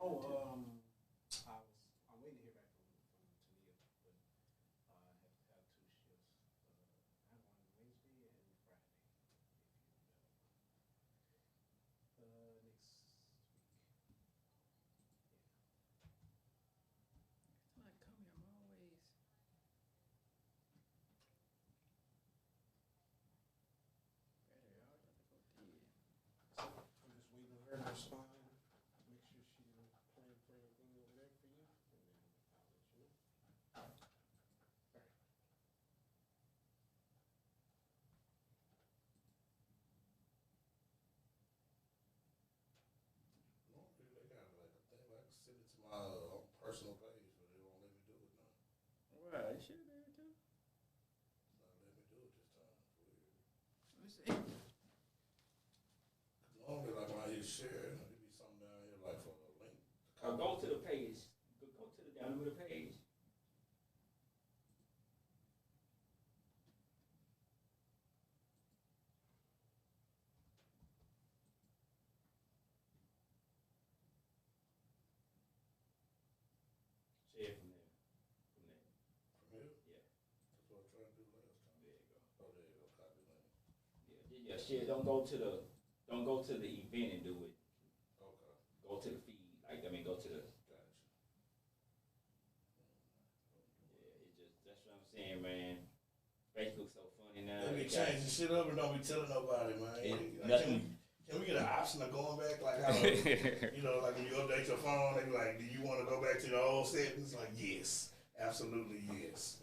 I'm waiting to hear back from Tania, but I have to have two shifts. I have one Wednesday and Friday. Next week. Like, come here, I'm always better. I would have to go dead. So I'm just waiting on her to respond. Make sure she plan for everything over there for you, and then I'll let you know. All right. No, they got like a thing. I can send it to my personal page, but they won't let me do it now. Well, you should be able to. It's not letting me do it this time. It's weird. Let me see. Normally, like when I hit share, there'd be something down here like for a link. Go to the page. Go to the down of the page. Share from there. From there. From here? Yeah. That's what I tried to do last time. There you go. Oh, there you go. Copy link. Yeah, share. Don't go to the event and do it. Okay. Go to the feed. Go to the. Gotcha. Yeah, it just that's what I'm saying, man. Facebook's so funny now. They be It got- changing shit up and don't be telling nobody, man. It- Like, nothing. can we get an option of going back? Like how, like when you update your phone, they be like, do you want to go back to the old settings? Like, yes. Absolutely yes.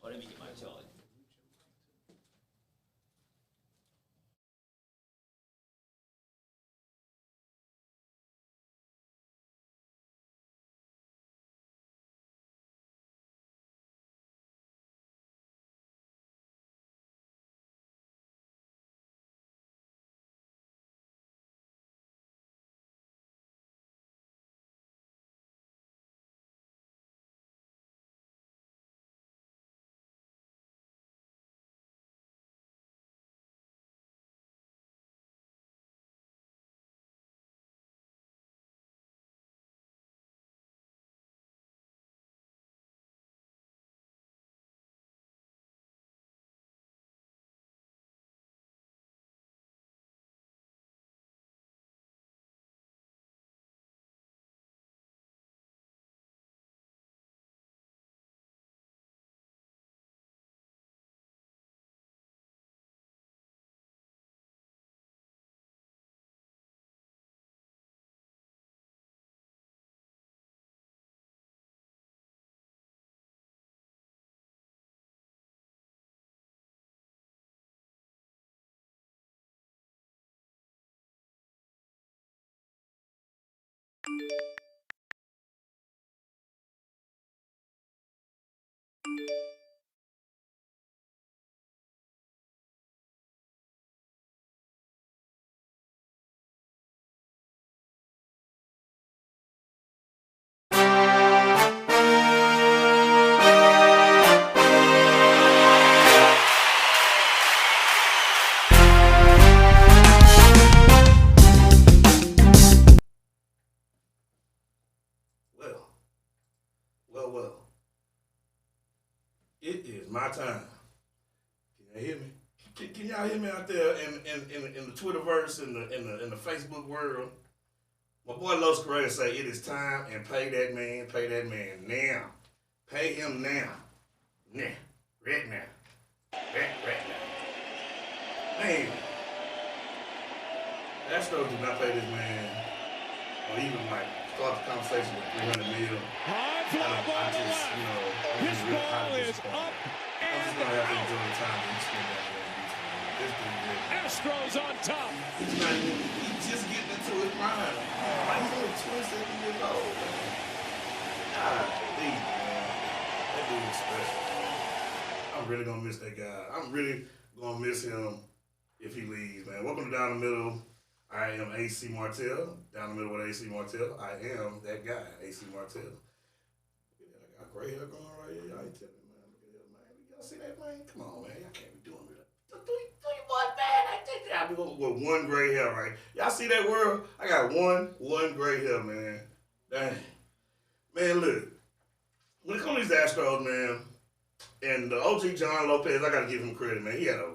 Oh, let me get my charge. Well, well. It is my time. Can y'all hear me? Can y'all hear me out there in the Twitterverse in the Facebook world? My boy Los Correa say it is time and pay that man now. Pay him now. Nah. Right now. Right now. Man. Astros did not pay this man or even like start the conversation with 300 million. I just, This really ball highly is disappointed. up I'm just and gonna have to out. enjoy the time that he spent down there in Houston. This dude really. Astros on top. He's just getting into his prime. Like he's only 27 years old, man. God, man. That dude is special. I'm really gonna miss that guy. I'm really gonna miss him if he leaves, man. Welcome to Down the Middle. I am AC Martell. Down the Middle with AC Martell. I am that guy, AC Martell. Look at that. I got gray hair going right here. Y'all ain't telling me, man. Look at that, man. Y'all see that, man? Come on, man. Y'all can't be doing that. Three boy, man. I think I'll be going with one gray hair, right? Y'all see that world? I got one gray hair, man. Dang. Man, look. When it comes to these Astros, man, and the OG John Lopez, I gotta give him credit, man. He had a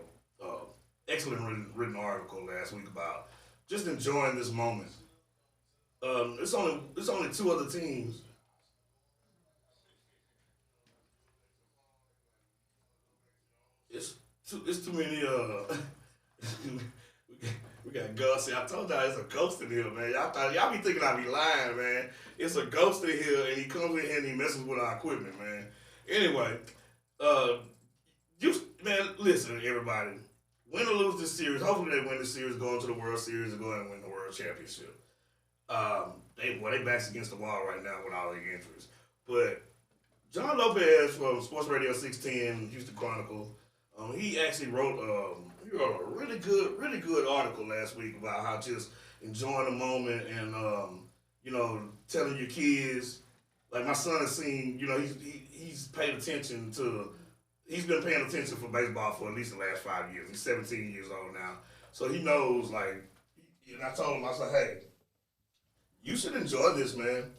excellent written article last week about just enjoying this moment. It's only two other teams. It's too many. We got Gus. I told y'all it's a ghost in here, man. Y'all be thinking I be lying, man. It's a ghost in here, and he comes in here and he messes with our equipment, man. Anyway, uh, you man, listen, everybody. Win or lose this series, hopefully they win this series, go into the World Series, and go ahead and win the World Championship. They backs against the wall right now with all the injuries. But John Lopez from Sports Radio 610, Houston Chronicle, he actually wrote a really good article last week about how just enjoying the moment and telling your kids. Like my son has seen, he's paid attention to. He's been paying attention for baseball for at least the last 5 years. He's 17 years old now, so he knows. Like, and I told him, I said, hey, you should enjoy this, man,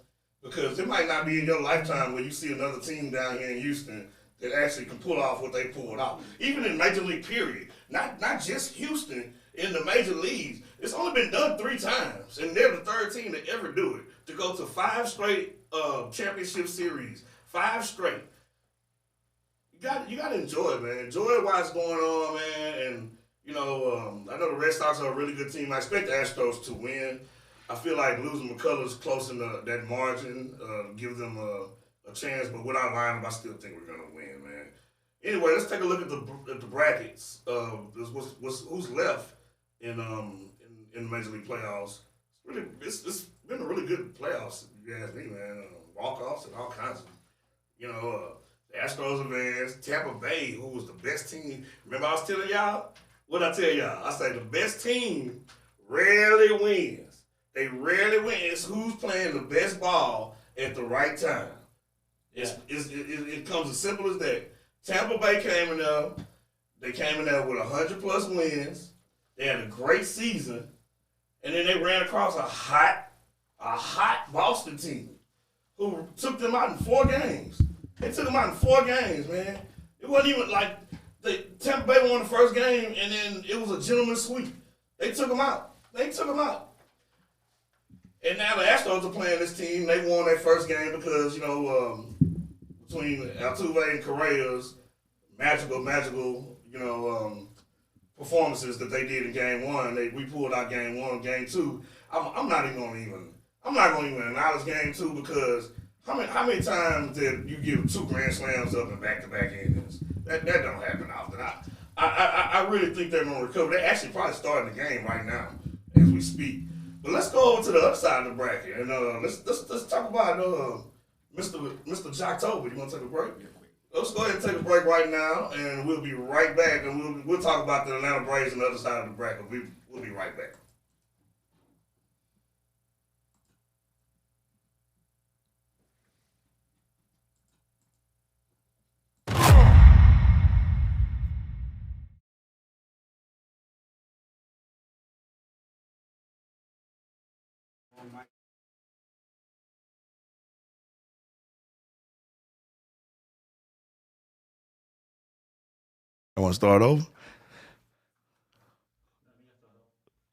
because it might not be in your lifetime where you see another team down here in Houston that actually can pull off what they pulled off. Even in Major League period, not just Houston, in the major leagues, it's only been done 3 times, and they're the third team to ever do it, to go to 5 straight championship series, 5 straight. You got to enjoy it, man. Enjoy it while it's going on, man, and I know the Red Sox are a really good team. I expect the Astros to win. I feel like losing McCullers close in that margin gives them a chance, but without lineup, I still think we're gonna win, man. Anyway, let's take a look at the brackets. Who's left in the Major League playoffs? It's been a really good playoffs, if you ask me, man. Walk-offs and all kinds of, the Astros advanced. Tampa Bay, who was the best team. Remember I was telling y'all? What'd I tell y'all? I said the best team rarely wins. They rarely win. It's who's playing the best ball at the right time. Yeah. It comes as simple as that. Tampa Bay came in there. They came in there with 100-plus wins. They had a great season. And then they ran across a hot Boston team who took them out in 4 games. They took them out in 4 games, man. It wasn't even like Tampa Bay won the first game, and then it was a gentleman's sweep. They took them out. And now the Astros are playing this team. They won their first game because, between Altuve and Correa's magical, performances that they did in Game 1, we pulled out Game 1. Game 2, I'm not going to even acknowledge Game 2 because how many times did you give 2 grand slams up in back-to-back innings? That don't happen often. I really think they're going to recover. They're actually probably starting the game right now as we speak. But let's go over to the other side of the bracket and let's talk about Mr. Jocktober. You want to take a break? Let's go ahead and take a break right now, and we'll be right back, and we'll talk about the Atlanta Braves on the other side of the bracket. We'll be right back. I want to start over.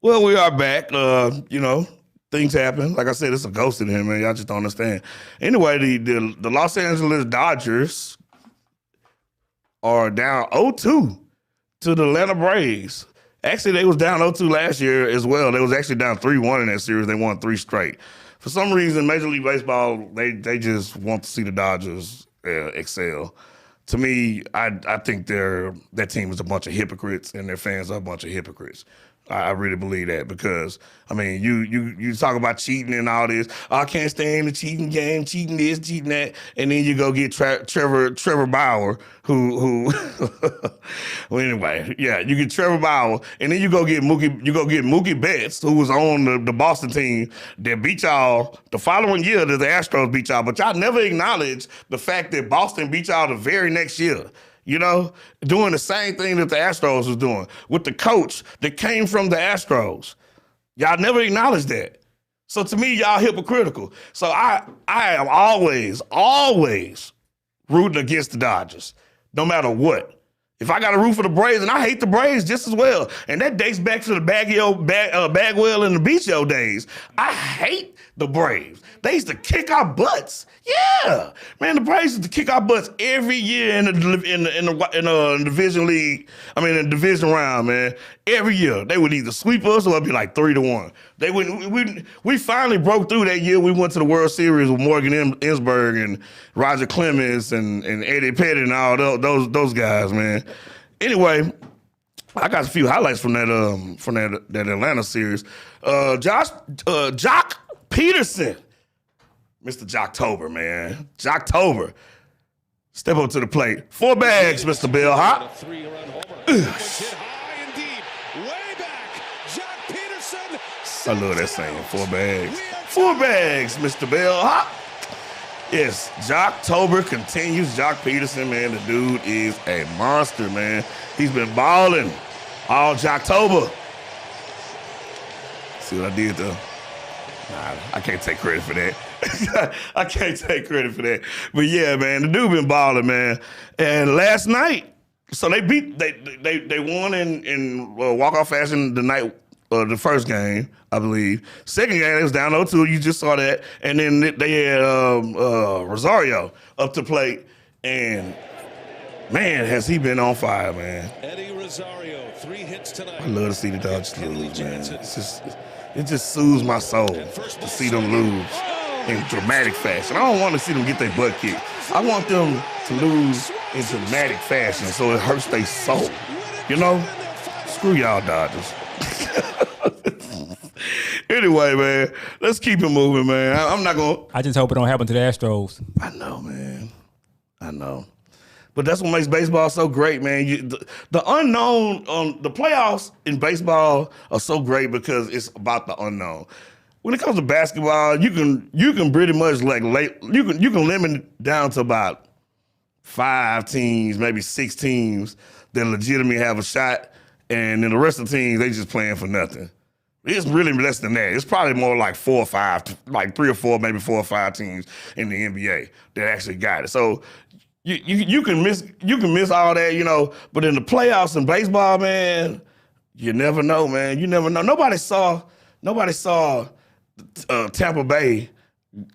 Well, we are back. Things happen. Like I said, it's a ghost in here, man. Y'all just don't understand. Anyway, the Los Angeles Dodgers are down 0-2 to the Atlanta Braves. Actually, they was down 0-2 last year as well. They was actually down 3-1 in that series. They won 3 straight. For some reason, Major League Baseball, they just want to see the Dodgers excel. To me, I think that team is a bunch of hypocrites and their fans are a bunch of hypocrites. I really believe that because, I mean, you talk about cheating and all this. Oh, I can't stand the cheating game, cheating this, cheating that. And then you go get Trevor Bauer, who well, anyway, yeah, you get Trevor Bauer, and then you go get Mookie Betts, who was on the Boston team that beat y'all the following year that the Astros beat y'all. But y'all never acknowledge the fact that Boston beat y'all the very next year. Doing the same thing that the Astros was doing with the coach that came from the Astros. Y'all never acknowledge that. So to me, y'all hypocritical. So I am always rooting against the Dodgers, no matter what. If I got to root for the Braves, and I hate the Braves just as well, and that dates back to the Bagwell and the Beachio days. I hate the Braves. They used to kick our butts. Yeah, man, the Braves used to kick our butts every year in the division league. I mean, in the division round, man. Every year they would either sweep us or it'd be like 3-1. They would. We finally broke through that year. We went to the World Series with Morgan Ensberg and Roger Clemens and Eddie Pettit and all those guys, man. Anyway, I got a few highlights from that Atlanta series. Jock Peterson, Mr. Jocktober, man. Jocktober. Step up to the plate. 4 bags, Mr. Bellhop. I love that saying, 4 bags. 4 bags, Mr. Bellhop. Yes, Jocktober continues. Jock Peterson, man, the dude is a monster, man. He's been balling all Jocktober. See what I did though? Nah, I can't take credit for that. I can't take credit for that. But yeah, man, the dude been balling, man. And last night, so they won in walk-off fashion the night. The first game, I believe. Second game, it was down 0-2. You just saw that. And then they had Rosario up to plate. And, man, has he been on fire, man. Eddie Rosario, 3 hits tonight. I love to see the Dodgers lose, man. It just soothes my soul to see them lose in dramatic fashion. I don't want to see them get their butt kicked. I want them to lose in dramatic fashion so it hurts their soul. You know? Screw y'all, Dodgers. Anyway, man, let's keep it moving, man. I'm not going to... I just hope it don't happen to the Astros. I know, man. I know. But that's what makes baseball so great, man. The unknown, the playoffs in baseball are so great because it's about the unknown. When it comes to basketball, you can pretty much you can limit it down to about 5 teams, maybe 6 teams that legitimately have a shot, and then the rest of the teams, they just playing for nothing. It's really less than that. It's probably more like 4 or 5, like 3 or 4, maybe 4 or 5 teams in the NBA that actually got it. So you can miss all that, you know. But in the playoffs in baseball, man, you never know, man. You never know. Nobody saw Tampa Bay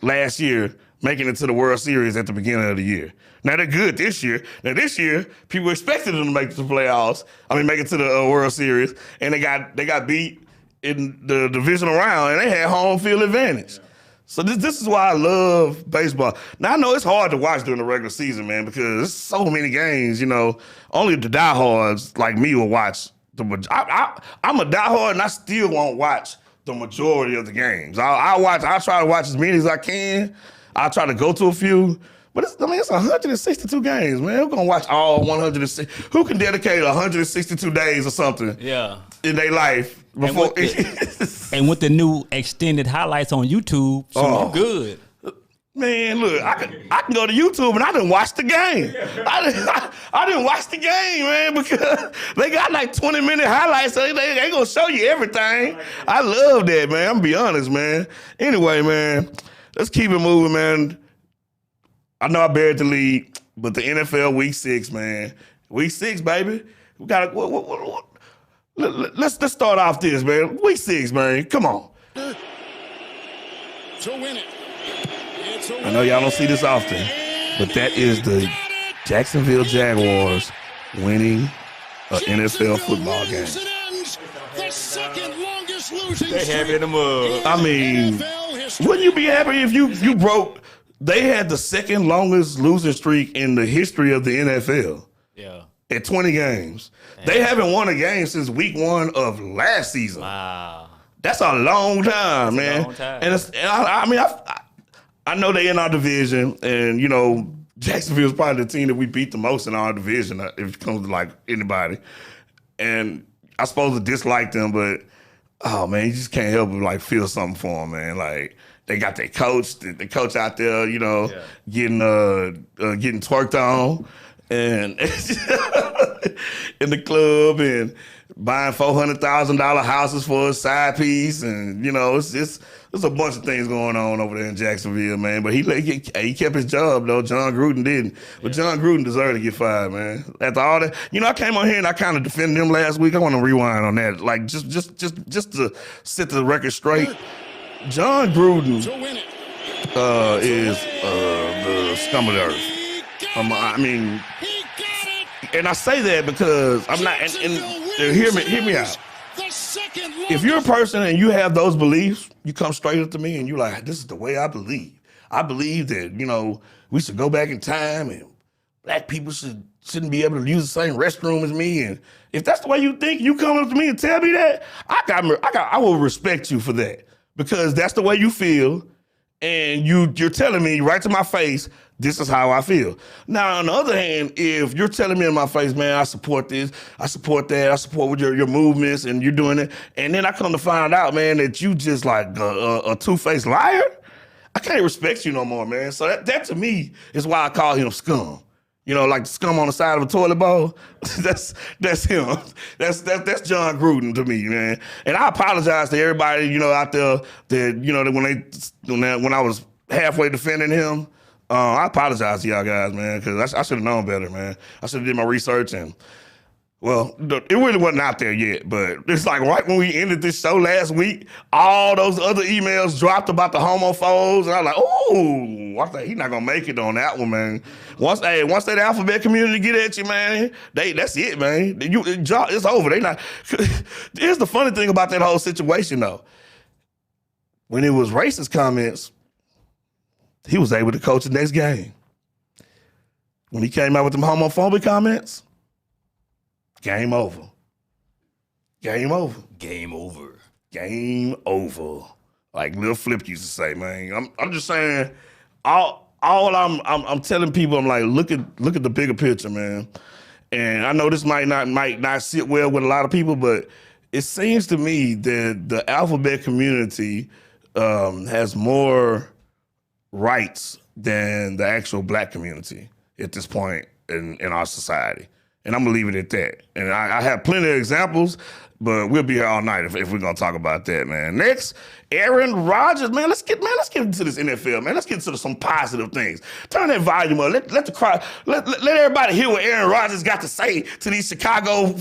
last year making it to the World Series at the beginning of the year. Now they're good this year. Now this year, people expected them to make it to the playoffs. Make it to the World Series, and they got beat in the divisional round, and they had home field advantage. So this is why I love baseball. Now, I know it's hard to watch during the regular season, man, because there's so many games, you know. Only the diehards like me will watch. I'm a diehard, and I still won't watch the majority of the games. I'll try to watch as many as I can. I'll try to go to a few. But it's 162 games, man. We're going to watch all 160. Who can dedicate 162 days or something in their life? Before and with the new extended highlights on YouTube, so good. Man, look, I can go to YouTube and I didn't watch the game. I didn't watch the game, man, because they got like 20-minute highlights, so they gonna show you everything. I love that, man. I'm gonna be honest, man. Anyway, man, let's keep it moving, man. I know I buried the lead, but the NFL Week 6, man. Week 6, baby. We got to... Let's start off this, man. Week 6, man. Come on. To win it. I know y'all don't see this often, but that is the Jacksonville Jaguars winning an NFL football game. The second longest losing They have in the mud. I mean, wouldn't you be happy if you broke? They had the second longest losing streak in the history of the NFL. Yeah. At 20 games. Damn. They haven't won a game since week 1 of last season. Wow. That's a long time, man. Long time. And I know they in our division, and, you know, Jacksonville's probably the team that we beat the most in our division if it comes to, like, anybody. And I suppose to dislike them, but, oh, man, you just can't help but, like, feel something for them, man. Like, they got their coach, the coach out there, you know, getting twerked on. And in the club, and buying $400,000 houses for his side piece, and you know, it's a bunch of things going on over there in Jacksonville, man. But he kept his job though. John Gruden didn't, but John Gruden deserved to get fired, man. After all that, you know, I came on here and I kind of defended him last week. I want to rewind on that, like just to set the record straight. John Gruden is the scum of the earth. I mean, and I say that because I'm not. And hear me out. If you're a person and you have those beliefs, you come straight up to me and you're like, "This is the way I believe. I believe that, you know, we should go back in time and black people shouldn't be able to use the same restroom as me." And if that's the way you think, you come up to me and tell me that, I will respect you for that, because that's the way you feel, and you're telling me right to my face, this is how I feel. Now, on the other hand, if you're telling me in my face, man, I support this, I support that, I support your movements, and you're doing it, and then I come to find out, man, that you just like a two-faced liar, I can't respect you no more, man. So that to me is why I call him scum. You know, like the scum on the side of a toilet bowl. that's him. That's John Gruden to me, man. And I apologize to everybody, you know, out there that, you know, that when I was halfway defending him. I apologize to y'all guys, man, because I should have known better, man. I should have did my research, and well, it really wasn't out there yet, but it's like right when we ended this show last week, all those other emails dropped about the homophobes, and I was like, oh, he's not gonna make it on that one, man. Once that alphabet community get at you, man, that's it, man. It's over. They not. Here's the funny thing about that whole situation, though. When it was racist comments, he was able to coach the next game. When he came out with them homophobic comments, game over. Game over. Game over. Game over. Like Lil Flip used to say, man. I'm just saying, all I'm telling people, I'm like, look at the bigger picture, man. And I know this might not sit well with a lot of people, but it seems to me that the alphabet community has more rights than the actual black community at this point in our society. And I'm gonna leave it at that. And I have plenty of examples, but we'll be here all night if we're gonna talk about that, man. Next, Aaron Rodgers, man. Let's get into this NFL, man. Let's get into some positive things. Turn that volume up. Let everybody hear what Aaron Rodgers got to say to these Chicago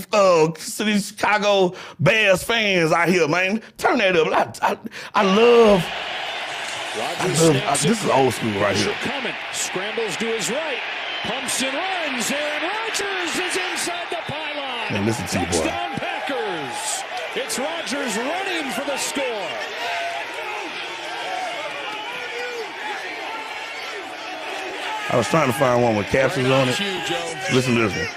Bears fans out here, man. Turn that up. I love. This is old school right here. Coming, scrambles to his right, pumps and runs. Aaron Rodgers is inside the pylon. Man, listen to you, boy. Touchdown Packers. It's Rodgers running for the score. I was trying to find one with captions on it. Listen to this one.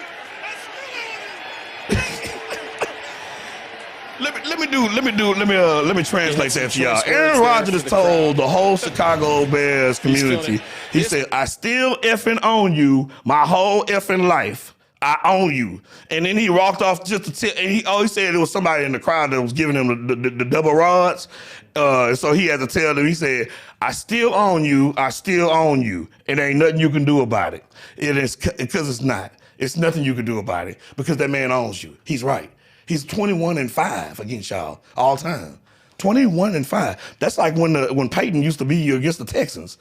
Let me translate that to y'all. Aaron Rodgers told the whole Chicago Bears community, he said, I still effing own you my whole effing life. I own you. And then he walked off just to tell, and he always said it was somebody in the crowd that was giving him the double rods. So he had to tell them, he said, I still own you. I still own you. It ain't nothing you can do about it. It is because it's not. It's nothing you can do about it because that man owns you. He's right. He's 21-5 against y'all all time. 21-5. That's like when Peyton used to be against the Texans.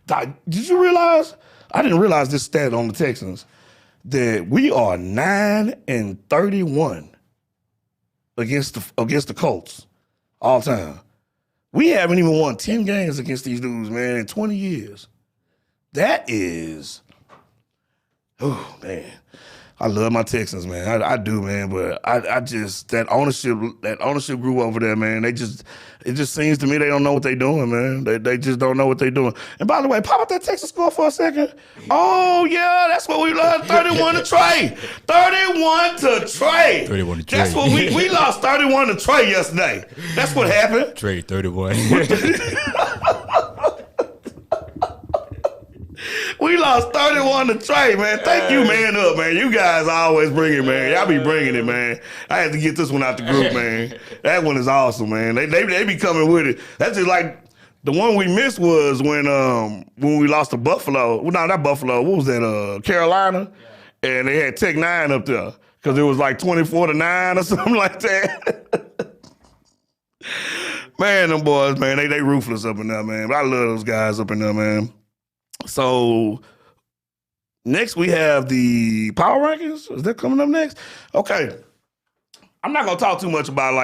Did you realize? I didn't realize this stat on the Texans, that we are 9-31 against the Colts all time. We haven't even won 10 games against these dudes, man, in 20 years. That is, oh man. I love my Texans, man. I do, man. But I just that ownership group over there, man. It just seems to me they don't know what they're doing, man. They just don't know what they're doing. And by the way, pop up that Texas score for a second. Oh yeah, that's what we lost. 31 to Trey. 31 to Trey. 31 to Trey. That's what we lost 31 to Trey yesterday. That's what happened. Trey 31. We lost 31 to Trey, man. Thank you, man, up, man. You guys always bring it, man. Y'all be bringing it, man. I had to get this one out the group, man. That one is awesome, man. They be coming with it. That's just like the one we missed was when we lost to Buffalo. Well, no, not Buffalo. What was that? Carolina. And they had Tech 9 up there. because it was like 24-9 or something like that. Man, them boys, man, they ruthless up in there, man. But I love those guys up in there, man. So next we have the power rankings. Is that coming up next? Okay. I'm not gonna talk too much about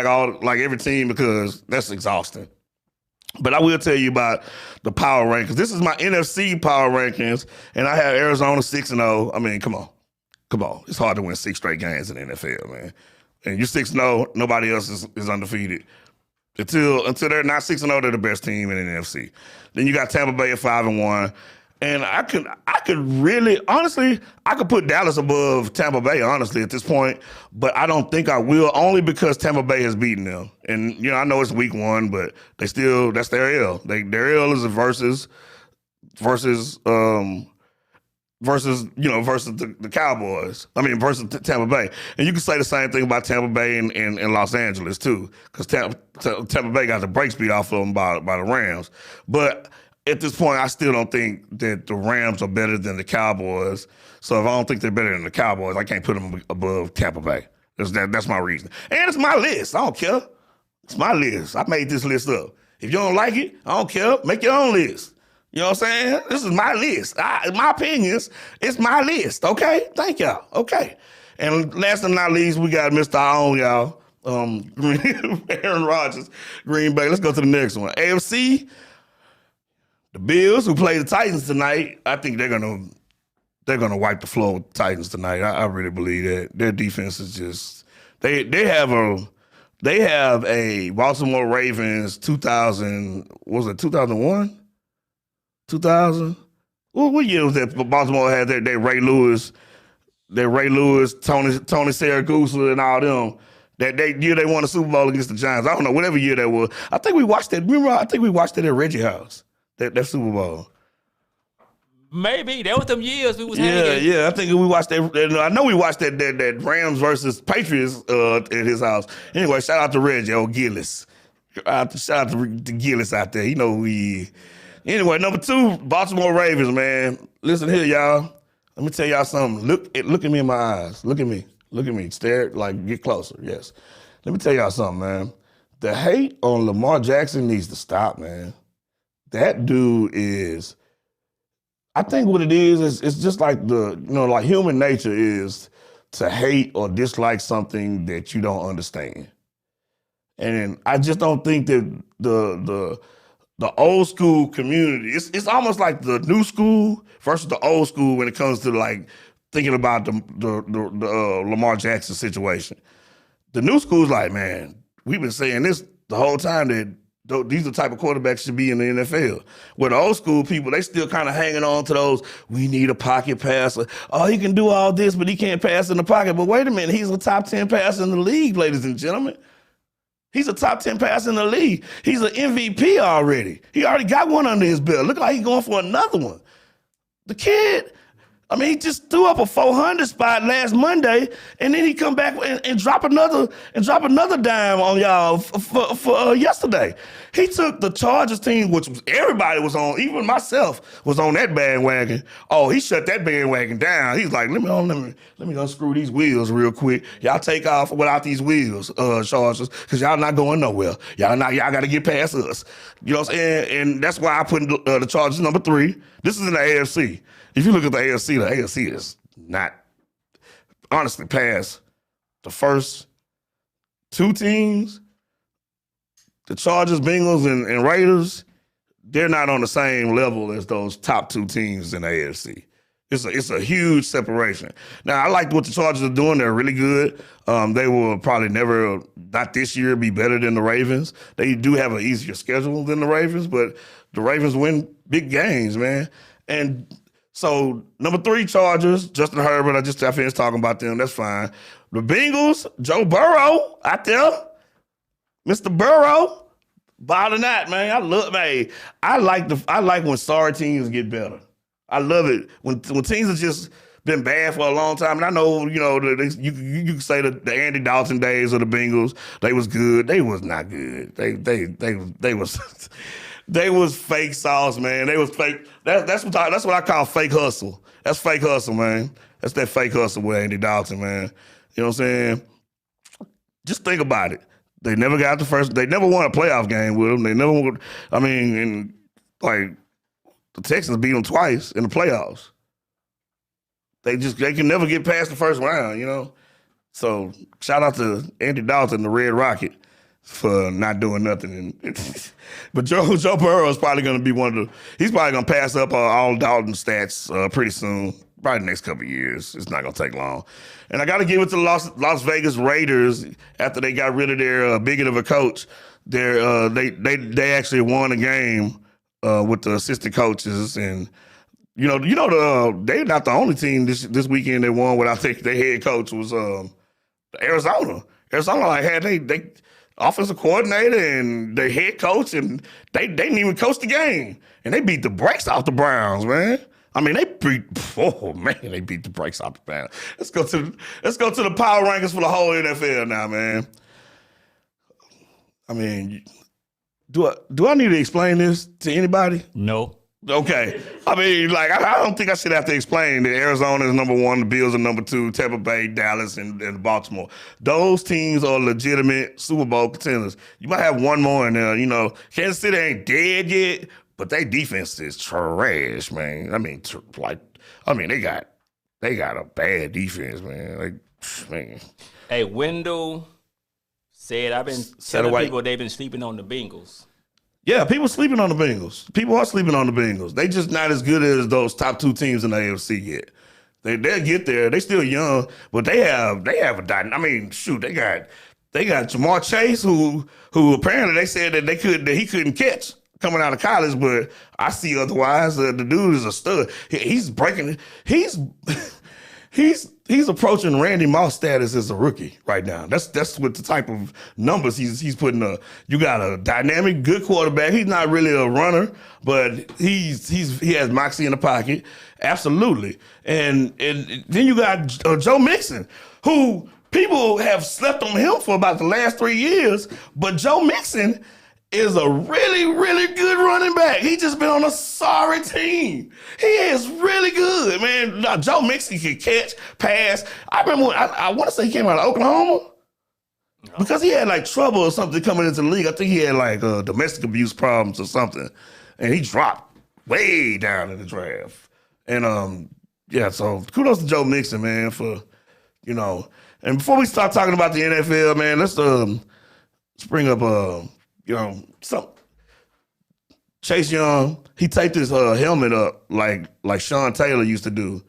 like every team because that's exhausting. But I will tell you about the power rankings. This is my NFC power rankings, and I have Arizona 6-0. I mean, come on. It's hard to win 6 straight games in the NFL, man. And you're 6-0, nobody else is undefeated. Until they're not 6-0, they're the best team in the NFC. Then you got Tampa Bay at 5-1. And I could really, honestly, I could put Dallas above Tampa Bay, honestly, at this point. But I don't think I will, only because Tampa Bay has beaten them. And, you know, I know it's week 1, but that's their L. Their L is a versus the Cowboys. I mean, versus Tampa Bay. And you can say the same thing about Tampa Bay and Los Angeles, too, because Tampa Bay got the brakes beat off of them by the Rams. But at this point, I still don't think that the Rams are better than the Cowboys. So if I don't think they're better than the Cowboys, I can't put them above Tampa Bay. That's my reason. And it's my list. I don't care. It's my list. I made this list up. If you don't like it, I don't care. Make your own list. You know what I'm saying? This is my list. My opinions, it's my list, okay? Thank y'all, okay. And last but not least, we got Mr. I own y'all, Aaron Rodgers, Green Bay. Let's go to the next one. AFC, the Bills, who play the Titans tonight, I think they're gonna wipe the floor with the Titans tonight. I really believe that. Their defense is just, they have a Baltimore Ravens 2001? 2000? What year was that Baltimore had their Ray Lewis, Tony Siragusa, and all them? That year they won the Super Bowl against the Giants. I don't know, whatever year that was. I think we watched that. Remember, I think we watched it at Reggie House, that Super Bowl. Maybe. That was them years we was having. Yeah. I think we watched that. I know we watched that Rams versus Patriots at his house. Anyway, shout out to Reggie, old Gillis. Shout out to Gillis out there. You know who he is. Anyway, number 2, Baltimore Ravens, man. Listen here, y'all. Let me tell y'all something. Look at me in my eyes. Look at me. Stare, get closer. Yes. Let me tell y'all something, man. The hate on Lamar Jackson needs to stop, man. That dude is, I think what it is it's just like like human nature is to hate or dislike something that you don't understand. And I just don't think that the old school community, it's almost like the new school versus the old school when it comes to like thinking about the Lamar Jackson situation. The new school's like, man, we've been saying this the whole time that these are the type of quarterbacks should be in the NFL. Where the old school people, they still kind of hanging on to those, we need a pocket passer. Oh, he can do all this, but he can't pass in the pocket. But wait a minute, he's a top 10 passer in the league, ladies and gentlemen. He's a top 10 passer in the league. He's an MVP already. He already got one under his belt. Look like he's going for another one. The kid, I mean, he just threw up a 400 spot last Monday, and then he come back and drop another dime on y'all for yesterday. He took the Chargers team, which everybody was on, even myself was on that bandwagon. Oh, he shut that bandwagon down. He's like, let me unscrew these wheels real quick. Y'all take off without these wheels, Chargers, because y'all not going nowhere. Y'all got to get past us. You know what I'm saying? And that's why I put the Chargers number 3. This is in the AFC. If you look at the AFC is not, honestly, past the first 2 teams, the Chargers, Bengals, and Raiders, they're not on the same level as those top 2 teams in the AFC. It's a huge separation. Now, I like what the Chargers are doing. They're really good. They will probably never, not this year, be better than the Ravens. They do have an easier schedule than the Ravens, but the Ravens win big games, man. And so, number 3, Chargers, Justin Herbert. I finished talking about them. That's fine. The Bengals, Joe Burrow out there. Mr. Burrow, balling out, man. I like when sorry teams get better. I love it. When teams have just been bad for a long time, and I know, you can say the Andy Dalton days of the Bengals, they was good. They was not good. They was they was fake sauce, man. They was fake. That's what I call fake hustle. That's fake hustle, man. That's that fake hustle with Andy Dalton, man. You know what I'm saying? Just think about it. They never got the first. They never won a playoff game with them. They never won. I mean, and like the Texans beat them twice in the playoffs. They can never get past the first round, you know. So shout out to Andy Dalton, the Red Rocket, for not doing nothing. But Joe Burrow is probably going to be one of the. He's probably going to pass up all Dalton stats pretty soon. Probably the next couple of years. It's not going to take long. And I got to give it to the Las Vegas Raiders after they got rid of their bigot of a coach. They actually won a game with the assistant coaches, and they're not the only team this weekend that won without their head coach was Arizona. Arizona had they offensive coordinator and their head coach, and they didn't even coach the game, and they beat the brakes off the Browns, man. I mean, they beat the brakes off the Browns. Let's go to the power rankings for the whole NFL now, man. I mean, do I need to explain this to anybody? No. Okay. I mean, like, I don't think I should have to explain that Arizona is number one, the Bills are number two, Tampa Bay, Dallas, and Baltimore. Those teams are legitimate Super Bowl contenders. You might have one more in there. You know, Kansas City ain't dead yet, but their defense is trash, man. I mean, they got a bad defense, man. Like, man. Hey, Wendell said I've been telling people they've been sleeping on the Bengals. Yeah, people sleeping on the Bengals. People are sleeping on the Bengals. They just not as good as those top two teams in the AFC yet. They'll get there. They still young, but they have a. I mean, shoot, they got Jamar Chase, who apparently they said that he couldn't catch coming out of college, but I see otherwise. The dude is a stud. He's breaking. He's approaching Randy Moss status as a rookie right now. That's what the type of numbers he's putting up. You got a dynamic, good quarterback. He's not really a runner, but he has moxie in the pocket, absolutely. And then you got Joe Mixon, who people have slept on him for about the last 3 years, but Joe Mixon is a really, really good running back. He just been on a sorry team. He is really good, man. Now, Joe Mixon can catch, pass. I remember I want to say he came out of Oklahoma because he had like trouble or something coming into the league. I think he had like domestic abuse problems or something, and he dropped way down in the draft. And so kudos to Joe Mixon, man, for And before we start talking about the NFL, man, let's bring up Chase Young, he taped his helmet up like Sean Taylor used to do.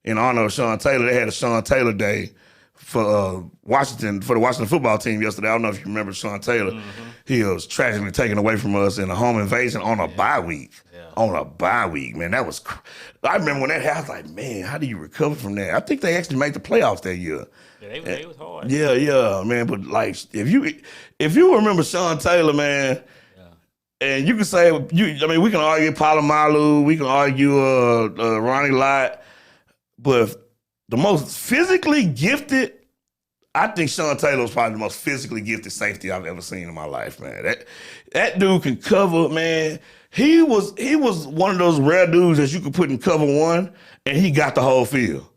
In honor of Sean Taylor, they had a Sean Taylor Day for the Washington football team yesterday. I don't know if you remember Sean Taylor. Mm-hmm. He was tragically taken away from us in a home invasion on a bye week. Yeah. On a bye week, man. That was. I remember when that happened. I was like, man, how do you recover from that? I think they actually made the playoffs that year. Yeah, they was hard. Yeah, man. But like, if you remember Sean Taylor, man, and you can say we can argue Palomalu, we can argue Ronnie Lott, but the most physically gifted, I think Sean Taylor was probably the most physically gifted safety I've ever seen in my life, man. That dude can cover, man. He was one of those rare dudes that you could put in cover one, and he got the whole field.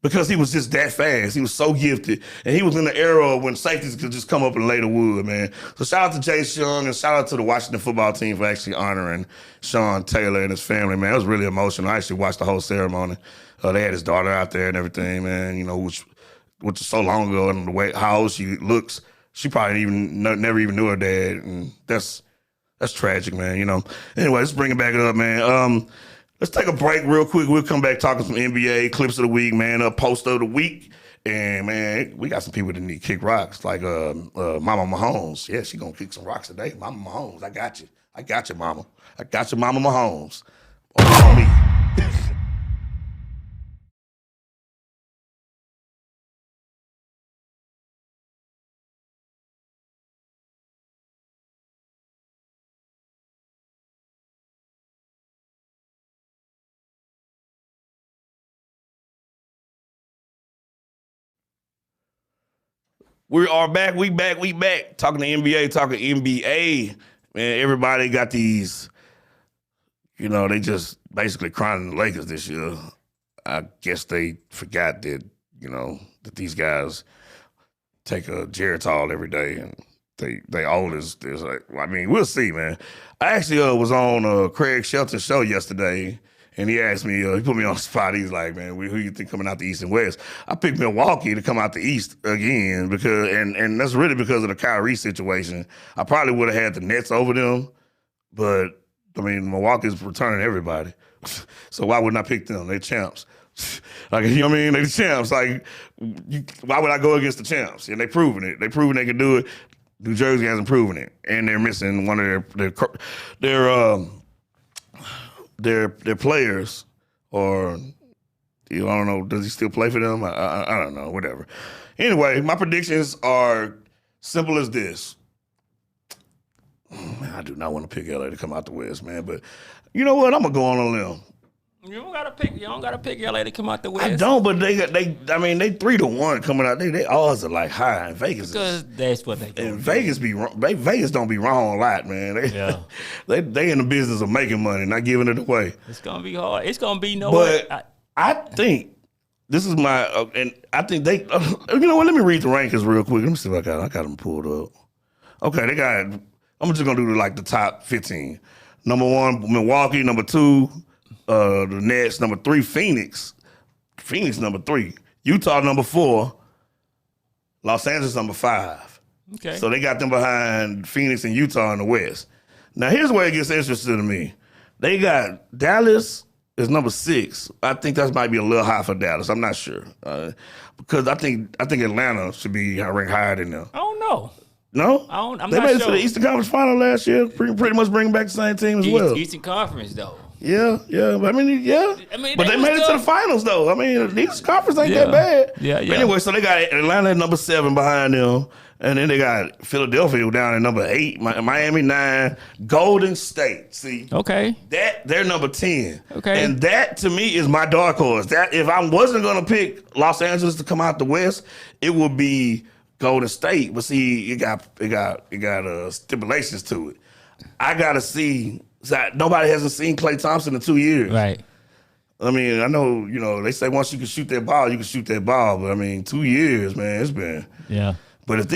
Because he was just that fast. He was so gifted. And he was in the era when safeties could just come up and lay the wood, man. So shout out to Chase Young and shout out to the Washington football team for actually honoring Sean Taylor and his family, man. It was really emotional. I actually watched the whole ceremony. They had his daughter out there and everything, man, which is so long ago, and the way how old she looks, she probably never even knew her dad. And that's tragic, man, Anyway, let's bring it back up, man. Let's take a break real quick. We'll come back talking some NBA clips of the week, man. Post of the week. And, man, we got some people that need to kick rocks, like Mama Mahomes. Yeah, she going to kick some rocks today. Mama Mahomes, I got you. I got you, Mama. I got you, Mama Mahomes. On me. We are back. We back. Talking to NBA, talking NBA. Man, everybody got these, they just basically crying the Lakers this year. I guess they forgot that, that these guys take a Geritol every day and they old is like, I mean, we'll see, man. I actually was on Craig Shelton's show yesterday, and he asked me, he put me on the spot. He's like, man, who you think coming out the East and West? I picked Milwaukee to come out the East again because, and that's really because of the Kyrie situation. I probably would have had the Nets over them, but I mean, Milwaukee's returning everybody, so why wouldn't I pick them? They're champs. Like, you know what I mean? They're the champs. Like, why would I go against the champs? And they proven it. They proven they can do it. New Jersey hasn't proven it, and they're missing one of their players, or I don't know. Does he still play for them? I don't know. Whatever. Anyway, my predictions are simple as this. I do not want to pick LA to come out the West, man. But you know what? I'm gonna go on a limb. You don't gotta pick LA to come out the West. I don't, but they 3-1 coming out. They odds are like high in Vegas. Because that's what they do. And Vegas Vegas don't be wrong a lot, man. They in the business of making money, not giving it away. It's gonna be hard. It's gonna be no. But I think this is my and I think they. You know what? Let me read the rankings real quick. Let me see if I got them pulled up. Okay, they got. I'm just gonna do like the top 15. Number 1, Milwaukee. Number 2. The Nets, number 3, Phoenix number 3, Utah number 4, Los Angeles number 5. Okay. So they got them behind Phoenix and Utah in the West. Now here's where it gets interesting to me. They got Dallas is number 6. I think that might be a little high for Dallas. I'm not sure because I think Atlanta should be ranked higher than them. I don't know. No, I'm they not made it sure. to the Eastern Conference Final last year. Pretty much bringing back the same team as well. Eastern Conference though. Yeah. I mean, but they made it to the finals, though. I mean, these conference ain't that bad. Yeah. But anyway, so they got Atlanta at number 7 behind them, and then they got Philadelphia down at number 8, Miami 9, Golden State. See, okay, they're number 10. Okay, and that to me is my dark horse. That if I wasn't gonna pick Los Angeles to come out the West, it would be Golden State. But see, it got stipulations to it. I gotta see. Nobody hasn't seen Klay Thompson in 2 years. Right. I mean, I know, they say once you can shoot that ball, you can shoot that ball. But I mean, 2 years, man, it's been. Yeah. But if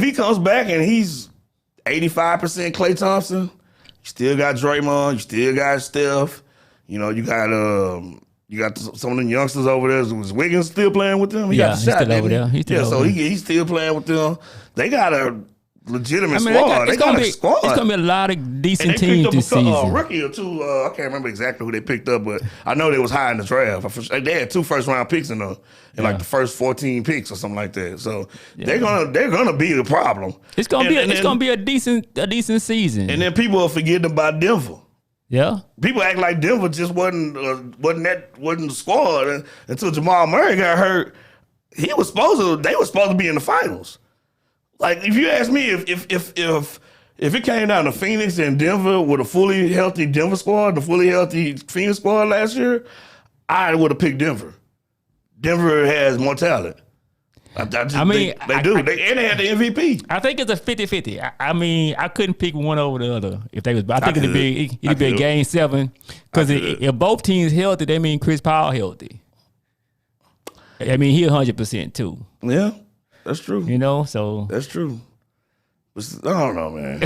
he comes back and he's 85% Klay Thompson, you still got Draymond, you still got Steph, you got some of the youngsters over there. Was Wiggins still playing with them? He got the shot, still over there. He's still playing with them. They got a legitimate squad. They got a squad. It's gonna be a lot of decent teams this season. A rookie or two. I can't remember exactly who they picked up, but I know they was high in the draft. They had 2 first-round picks in like the first 14 picks or something like that. So they're gonna be the problem. It's gonna be a decent season. And then people are forgetting about Denver. Yeah, people act like Denver just wasn't the squad until Jamal Murray got hurt. They were supposed to be in the finals. Like, if you ask me if it came down to Phoenix and Denver with a fully healthy Denver squad, the fully healthy Phoenix squad last year, I would have picked Denver. Denver has more talent. They do. And they had the MVP. I think it's a 50-50. I mean, I couldn't pick one over the other. If they was, I think it'd be a game 7 because if both teams healthy, they mean Chris Paul healthy. I mean, he 100% too. Yeah. That's true. So. That's true. I don't know, man.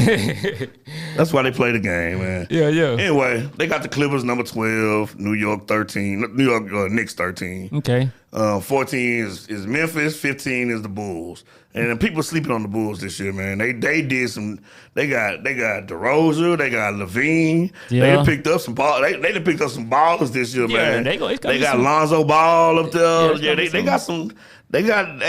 That's why they play the game, man. Yeah. Anyway, they got the Clippers number 12, New York 13, New York Knicks 13. Okay. 14 is Memphis, 15 is the Bulls. And then people sleeping on the Bulls this year, man. They did some. They got DeRozan, they got Levine. Yeah. They picked up some ball. They picked up some ballers this year, man. They got Lonzo Ball up there. Yeah, they got some. They got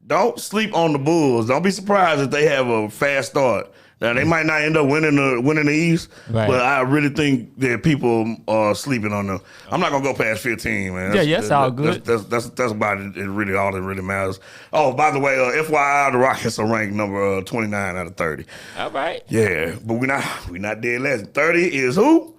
Don't sleep on the Bulls. Don't be surprised if they have a fast start. Now, they might not end up winning the East, but I really think that people are sleeping on them. I'm not going to go past 15, man. That's all good. That's about it. Really, all that really matters. Oh, by the way, FYI, the Rockets are ranked number 29 out of 30. All right. Yeah, but we're not dead last. 30 is who?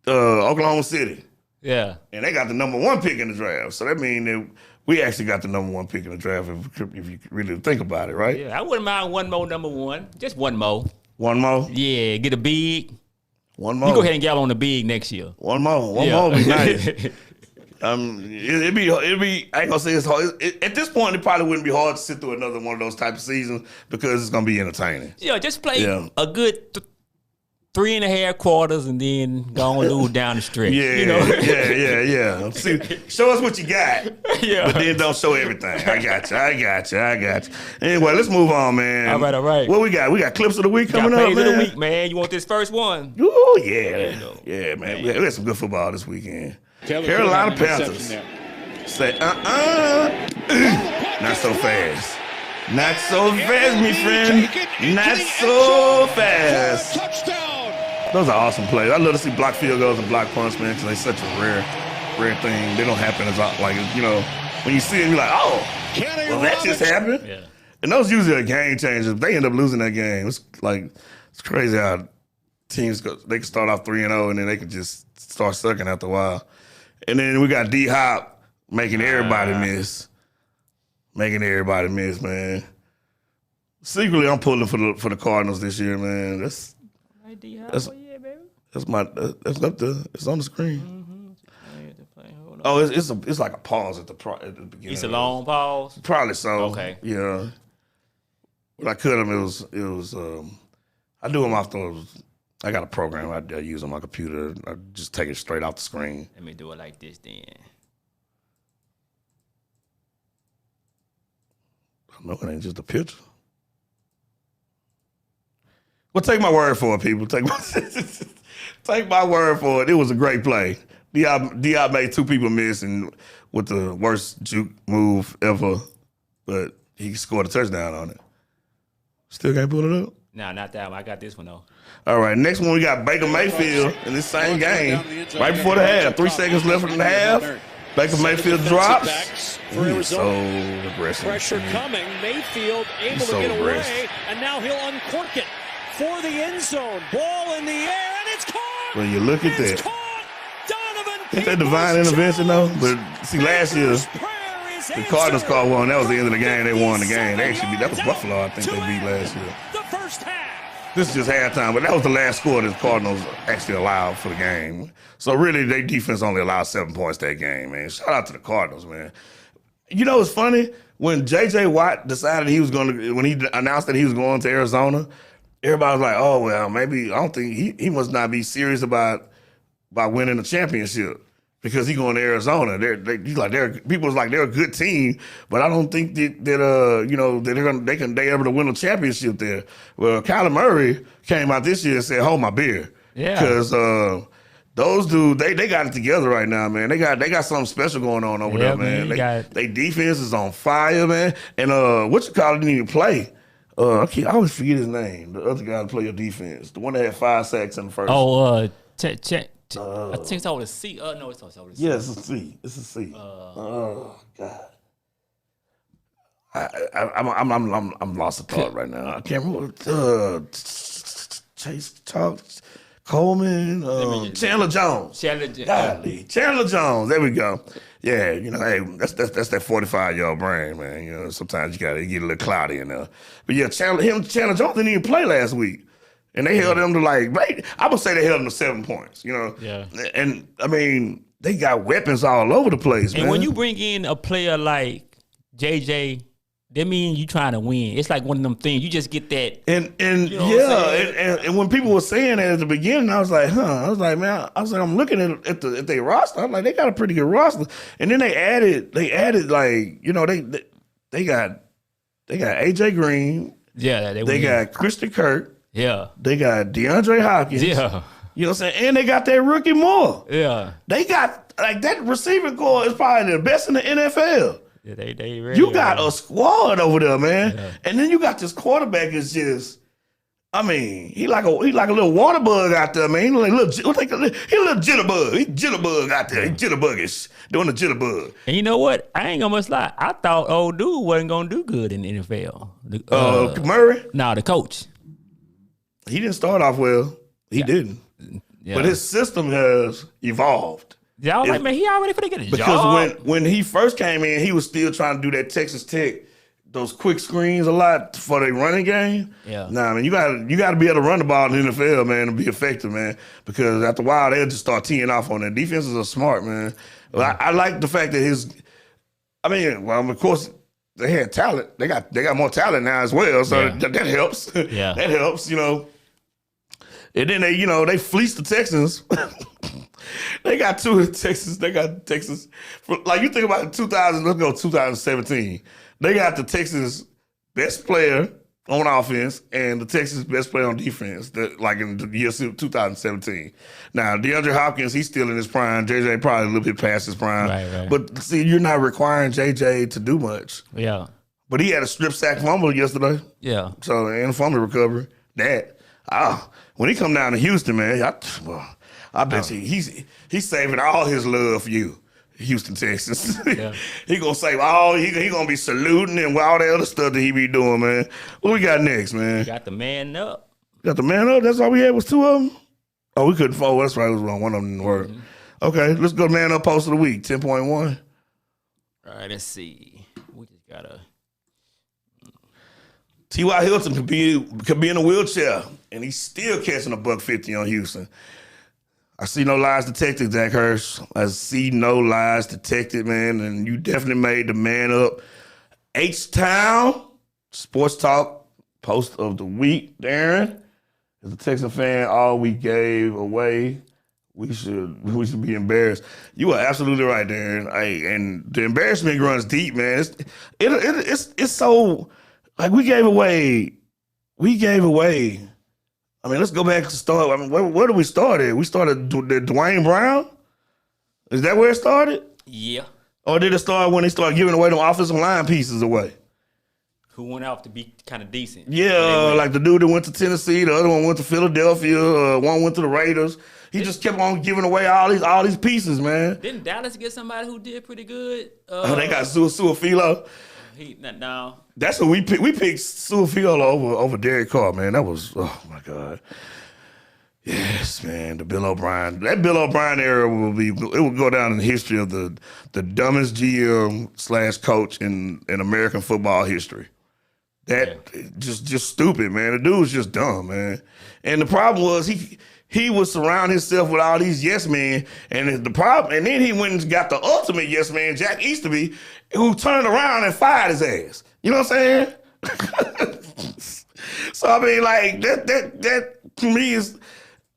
Oklahoma City. Yeah. And they got the number 1 pick in the draft. So that means that we actually got the number 1 pick in the draft if you really think about it, right? Yeah, I wouldn't mind one more number 1. Just one more. One more? Yeah, get a big. One more. You go ahead and get on the big next year. One more. One more would be nice. It'd be. I ain't gonna say it's hard. At this point, it probably wouldn't be hard to sit through another one of those type of seasons because it's gonna be entertaining. Yeah, just play a good 3.5 quarters and then go and lose down the stretch. Yeah, you know? yeah. See, show us what you got. Yeah. But then don't show everything. I got you. Anyway, let's move on, man. All right. What we got? We got clips of the week coming up, Plays man. of the week, man. You want this first one? Ooh, yeah, man. We had some good football this weekend. Carolina Panthers. Say, not so fast. Not so fast, my friend. Not so fast. Those are awesome plays. I love to see block field goals and block punts, man, because they're such a rare thing. They don't happen as like, you know, when you see it, you're like, oh, well, that just happened. Yeah. And those usually are game changers. If they end up losing that game, it's crazy how teams they can start off 3-0 and then they can just start sucking after a while. And then we got D-Hop making everybody miss. Man. Secretly, I'm pulling for the Cardinals this year, man. That's my that's up there. It's on the screen. Oh, it's like a pause at the beginning. It's a long pause. Probably so. Okay. Yeah. When I cut them, it was. I do them off the. I got a program I use on my computer. I just take it straight off the screen. Let me do it like this then. No, it ain't just a picture. Well, take my word for it, people. Take my word for it. It was a great play. Diop made 2 people miss and with the worst juke move ever, but he scored a touchdown on it. Still can't pull it up? No, not that one. I got this one, though. All right, next one we got Baker Mayfield in this same game. Right before the half. 3 seconds left in the half. Baker Mayfield drops. He's so aggressive. Pressure coming. Mayfield able to get away, and now he'll uncork it for the end zone. Ball in the air, and it's caught. When you look at that, Donovan ain't that divine intervention though? But see, last year the Cardinals called one. That was the end of the game. They won the game. They actually beat. That was Buffalo. I think they beat last year. The first half. This is just halftime, but that was the last score that the Cardinals actually allowed for the game. So really, their defense only allowed 7 points that game, man. Shout out to the Cardinals, man. You know, it's funny when J.J. Watt decided he was going to, when he announced that he was going to Arizona, everybody was like, "Oh well, maybe I don't think he must not be serious about winning the championship because he's going to Arizona." People was like they're a good team, but I don't think that you know that they able to win a championship there. Well, Kyler Murray came out this year and said, "Hold my beer," because those dudes they got it together right now, man. They got something special going on over there, man. They defense is on fire, man. And what you call it didn't even play. I always forget his name. The other guy to play your defense, the one that had 5 sacks in the first. I think it's over the C. No, it's over the C. Yeah, it's a C. It's a C. Oh God. I'm lost of thought right now. I can't remember. Chase Coleman, Chandler Jones. Chandler Jones. There we go. Yeah, you know, hey, that's that 45-year-old brain, man. You know, sometimes you gotta get a little cloudy in there. But yeah, Chandler Jones didn't even play last week. And they held him to I would say they held him to 7 points, you know? Yeah. And I mean, they got weapons all over the place, man. And when you bring in a player like JJ, that means you trying to win. It's like one of them things. You just get that. And you know and when people were saying that at the beginning, I was like, I'm looking at their roster. I'm like, they got a pretty good roster. And then they added like, you know, they got AJ Green. Yeah, they got Christian Kirk. Yeah. They got DeAndre Hopkins. Yeah. You know what I'm saying? And they got that rookie Moore. Yeah. They got, that receiving core is probably the best in the NFL. Yeah, they really you got a squad over there, man. Yeah. And then you got this quarterback is just, I mean, he like a little water bug out there, man. He a little jitterbug. He jitterbug out there. He jitterbuggish, doing the jitterbug. And you know what? I ain't gonna much lie. I thought old dude wasn't gonna do good in the NFL. Murray? No, the coach. He didn't start off well. He didn't. Yeah. But his system has evolved. Yeah, I was like, man, he already finna get a job. Because when he first came in, he was still trying to do that Texas Tech, those quick screens a lot for their running game. Yeah. Nah, man, you gotta be able to run the ball in the NFL, man, to be effective, man. Because after a while, they'll just start teeing off on that. Defenses are smart, man. Well, I like the fact that of course, they had talent. They got more talent now as well, so that helps. Yeah. That helps, And then they fleeced the Texans. They got two of the Texans. They got Texas. Like you think about 2017. They got the Texans' best player on offense and the Texans' best player on defense, like in the year 2017. Now, DeAndre Hopkins, he's still in his prime. JJ probably a little bit past his prime. Right. But see, you're not requiring JJ to do much. Yeah. But he had a strip sack fumble yesterday. Yeah. So, and a fumble recovery. When he come down to Houston, man, I bet you he's saving all his love for you. Houston, Texas. Yeah. He gonna save he gonna be saluting and all that other stuff that he be doing, man. What we got next, man? Got the man up. Got the man up? That's all we had was two of them? Oh, we couldn't fold. That's right. It was wrong. One of them didn't work. Okay, let's go to man up post of the week, 10.1. All right, let's see. We just gotta. T.Y. Hilton could be in a wheelchair, and he's still catching $150 on Houston. I see no lies detected, Zach Hirsch. I see no lies detected, man. And you definitely made the man up. H-Town, Sports Talk, post of the week, Darren. As a Texan fan, all we gave away, we should be embarrassed. You are absolutely right, Darren. And the embarrassment runs deep, man. It's so, like, we gave away. I mean, let's go back to start. I mean, where did we start at? We started Dwayne Brown? Is that where it started? Yeah. Or did it start when they started giving away them offensive line pieces away? Who went out to be kind of decent. Yeah, like the dude that went to Tennessee, the other one went to Philadelphia, one went to the Raiders. He just kept on giving away all these pieces, man. Didn't Dallas get somebody who did pretty good? They got Suafilo. No. That's what we picked. We picked Suafilo over Derek Carr, man. That was, oh my God. Yes, man. The Bill O'Brien. That Bill O'Brien era will go down in the history of the dumbest GM / coach in American football history. Just stupid, man. The dude was just dumb, man. And the problem was he would surround himself with all these yes men, and then he went and got the ultimate yes man, Jack Easterby, who turned around and fired his ass. You know what I'm saying? So I mean, like that to me is,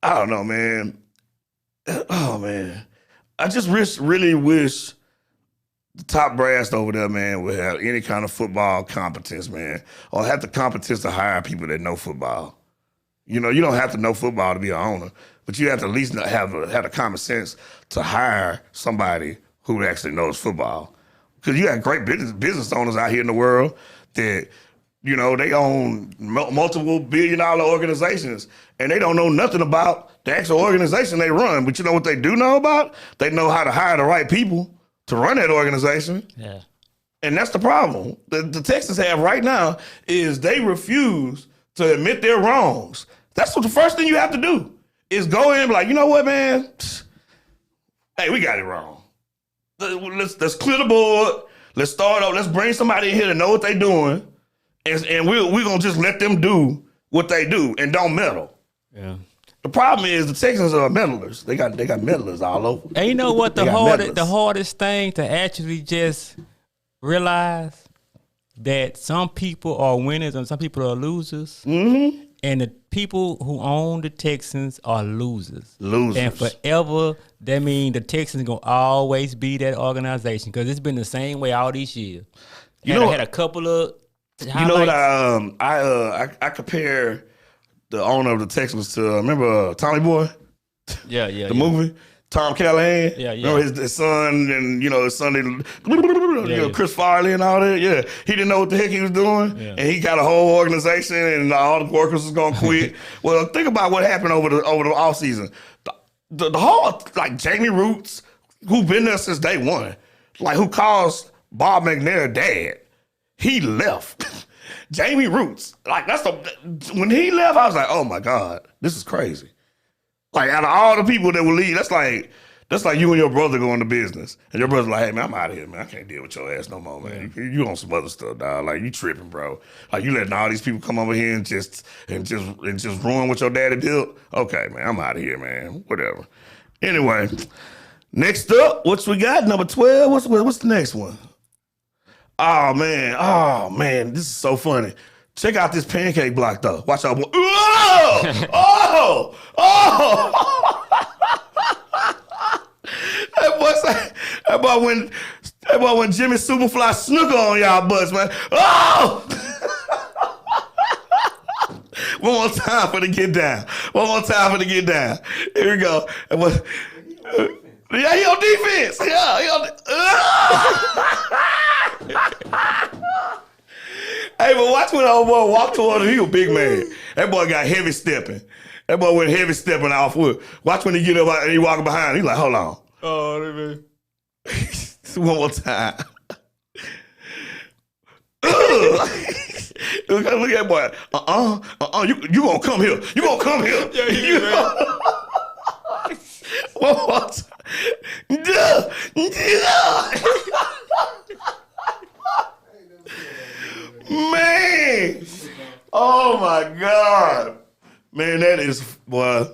I don't know, man. Oh man, I just really wish the top brass over there, man, would have any kind of football competence, man, or have the competence to hire people that know football. You know, you don't have to know football to be an owner, but you have to at least have the common sense to hire somebody who actually knows football. Because you got great business owners out here in the world that, you know, they own multiple billion-dollar organizations, and they don't know nothing about the actual organization they run. But you know what they do know about? They know how to hire the right people to run that organization. Yeah. And that's the problem. The Texans have right now is they refuse to admit their wrongs. That's what the first thing you have to do is go in and be like, you know what, man? Hey, we got it wrong. Let's clear the board. Let's start over. Let's bring somebody in here to know what they're doing. And we're going to just let them do what they do and don't meddle. Yeah. The problem is the Texans are meddlers. They got meddlers all over. And you know what the hardest thing to actually just realize? That some people are winners and some people are losers. Mm-hmm. And the people who own the Texans are losers. And forever, that means the Texans going to always be that organization because it's been the same way all these years. Had a couple of highlights. You know what? I compare the owner of the Texans to, remember Tommy Boy? Yeah. The movie? Tom Callahan, yeah. Remember his son, and his son, Chris Farley and all that. Yeah, he didn't know what the heck he was doing, and he got a whole organization, and all the workers was gonna quit. Well, think about what happened over the off season. The whole Jamie Roots, who been there since day one, who calls Bob McNair dad, he left. Jamie Roots, when he left, I was like, oh my God, this is crazy. Out of all the people that will leave, that's like you and your brother going to business, and your brother's like, "Hey man, I'm out of here, man. I can't deal with your ass no more, man. You on some other stuff, dog. You tripping, bro. You letting all these people come over here and just ruin what your daddy built. Okay, man, I'm out of here, man. Whatever. Anyway, Next up, what we got? Number 12. What's the next one? Oh man, this is so funny. Check out this pancake block though. Watch out. Oh! That boy when Jimmy Superfly snooker on y'all butts, man. Oh! One more time for the get down. Here we go. Yeah, he on defense. Yeah, he on. Hey, but watch when the old boy walked toward him. He was a big man. That boy got heavy stepping. That boy went heavy stepping off wood. Watch when he get up and he walking behind. He like, hold on. Oh, man. One more time. Look at that boy. You gonna come here. You gonna come here. Yeah, you one more time. Man. Oh my God. Man, that is, boy.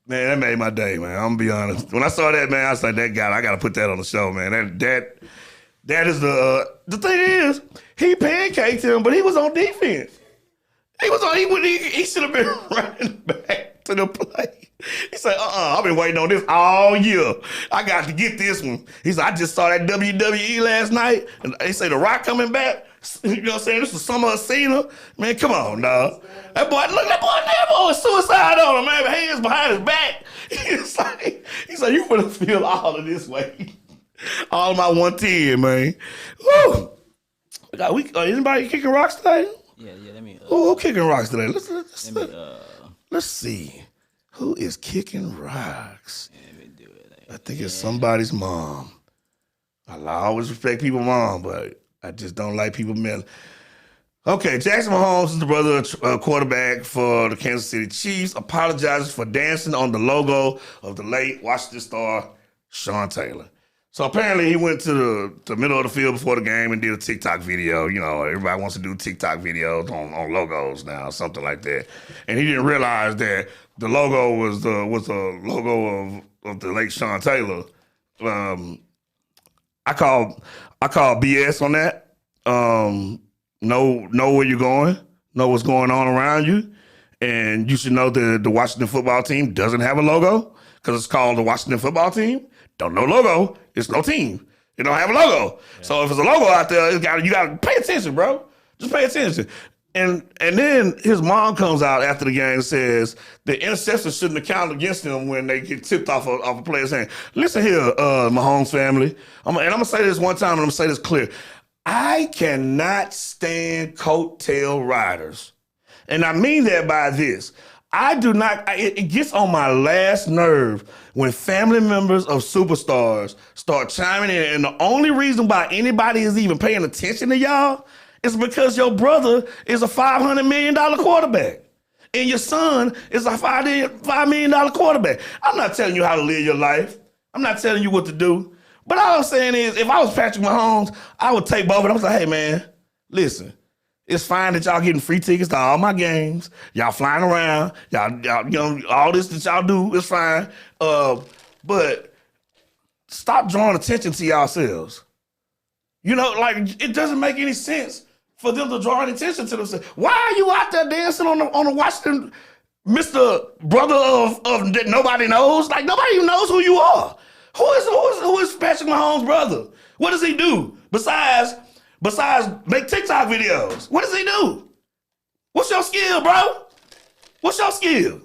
Man, that made my day, man. I'm gonna be honest. When I saw that, man, I was like, that guy, I gotta put that on the show, man. That is the thing is, he pancaked him, but he was on defense. He should have been running back to the play. He said, I've been waiting on this all year. I got to get this one. He said, I just saw that WWE last night, and they say The Rock coming back. You know what I'm saying? This is Summer of Cena. Man, come on, dog. That boy is suicide on him, man. Hands behind his back. He's like, you finna feel all of this way. All of my 110, man. Woo. Anybody kicking rocks today? Yeah, let me. Who kicking rocks today? Let's see. Who is kicking rocks? Let me do it. I think it's somebody's mom. I always respect people's mom, but I just don't like people men. Okay, Jackson Mahomes is the brother of quarterback for the Kansas City Chiefs. Apologizes for dancing on the logo of the late Washington star Sean Taylor. So apparently he went to the middle of the field before the game and did a TikTok video. You know, everybody wants to do TikTok videos on logos now, something like that. And he didn't realize that the logo was the logo of the late Sean Taylor. I call BS on that. Know where you're going, know what's going on around you, and you should know that the Washington football team doesn't have a logo because it's called the Washington football team. Don't know logo, it's no team. It don't have a logo. Yeah. So if there's a logo out there, you gotta pay attention, bro. Just pay attention. And then his mom comes out after the game and says the interception shouldn't have counted against them when they get tipped off a player's hand. Listen here, Mahomes family. I'm gonna say this one time and I'm gonna say this clear. I cannot stand coattail riders. And I mean that by this. I do not, it gets on my last nerve when family members of superstars start chiming in. And the only reason why anybody is even paying attention to y'all is because your brother is a $500 million quarterback. And your son is a $5 million quarterback. I'm not telling you how to live your life. I'm not telling you what to do. But all I'm saying is, if I was Patrick Mahomes, I would take both of them. I was like, hey, man, listen, it's fine that y'all getting free tickets to all my games. Y'all flying around. Y'all, you know, all this that y'all do is fine. But stop drawing attention to yourselves. You know, like, it doesn't make any sense for them to draw attention to themselves. Why are you out there dancing on the Washington, Mr. Brother of that nobody knows? Like, nobody even knows who you are. Who is Patrick Mahomes' brother? What does he do besides make TikTok videos? What does he do? What's your skill, bro? What's your skill?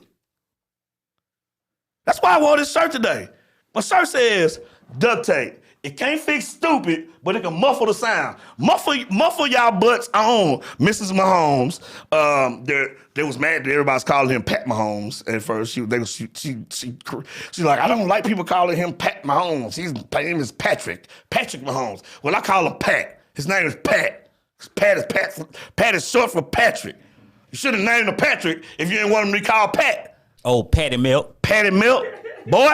That's why I wore this shirt today. My shirt says duct tape. It can't fix stupid, but it can muffle the sound. Muffle y'all butts on Mrs. Mahomes. They was mad that everybody's calling him Pat Mahomes at first. She's like, I don't like people calling him Pat Mahomes. His name is Patrick Mahomes. Well, I call him Pat. His name is Pat. Pat is short for Patrick. You should have named him Patrick if you didn't want him to be called Pat. Oh, Patty Milk. Patty Milk, boy,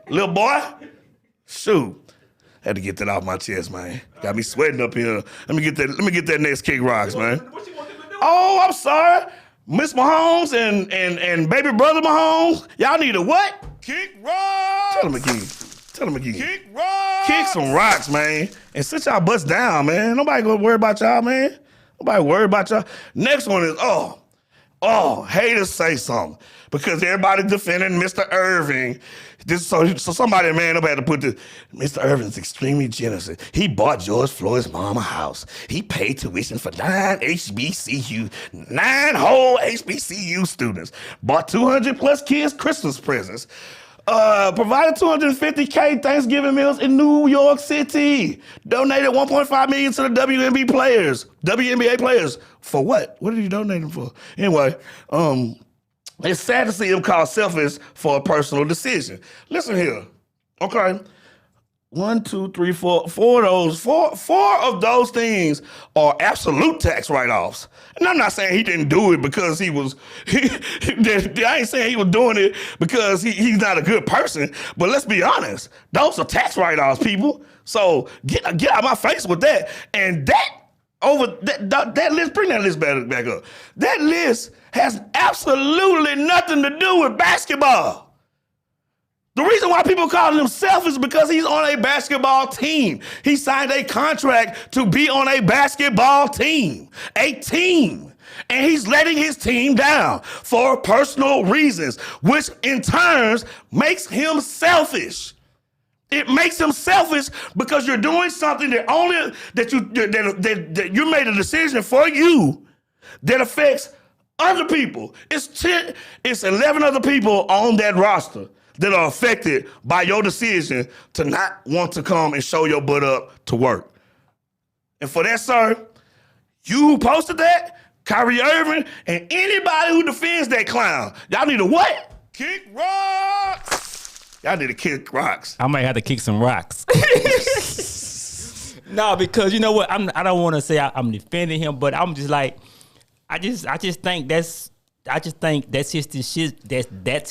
little boy. Shoot. Had to get that off my chest, man. Got me sweating up here. Let me get that next kick rocks, man. What you want them to do? Oh, I'm sorry. Miss Mahomes and baby brother Mahomes, y'all need a what? Kick rocks. Tell him again. Kick some rocks, man. And sit y'all butts down, man. Nobody gonna worry about y'all, man. Nobody worry about y'all. Next one is, haters say something. Because everybody defending Mr. Irving. So somebody, man, nobody had to put this. Mr. Irving's extremely generous. He bought George Floyd's mama house. He paid tuition for 9 whole HBCU students. Bought 200 plus kids Christmas presents. Provided 250K Thanksgiving meals in New York City. Donated 1.5 million to the WNBA players. For what? What did he donate them for? Anyway, it's sad to see him called selfish for a personal decision. Listen here, okay? 1, 2, 3, 4. Four of those things are absolute tax write-offs. And I'm not saying he didn't do it because I ain't saying he was doing it because he's not a good person. But let's be honest, those are tax write-offs, people. So get out of my face with that. And that list, bring that list back up. That list has absolutely nothing to do with basketball. The reason why people call him selfish is because he's on a basketball team. He signed a contract to be on a basketball team, and he's letting his team down for personal reasons, which in turn makes him selfish. It makes him selfish because you're doing something that you made a decision for you that affects other people. It's 11 other people on that roster that are affected by your decision to not want to come and show your butt up to work. And for that, sir, you who posted that, Kyrie Irving, and anybody who defends that clown, y'all need to what? Kick rocks. Y'all need to kick rocks. I might have to kick some rocks. No, because you know what? I don't want to say I'm defending him, but I'm just like, I just think that's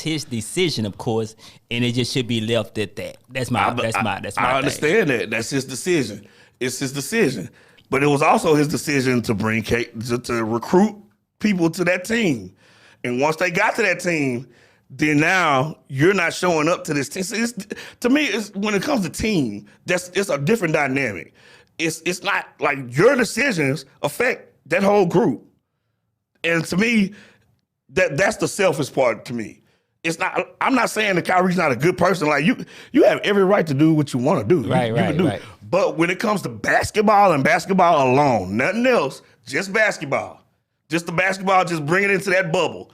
his decision, of course, and it just should be left at that. I understand that. That's his decision. It's his decision. But it was also his decision to bring to recruit people to that team. And once they got to that team, then now you're not showing up to this team. So to me, when it comes to team, it's a different dynamic. It's not like your decisions affect that whole group. And to me, that's the selfish part to me. It's not. I'm not saying that Kyrie's not a good person. Like you have every right to do what you want to do. Right. But when it comes to basketball and basketball alone, nothing else, just basketball, just the basketball, just bring it into that bubble.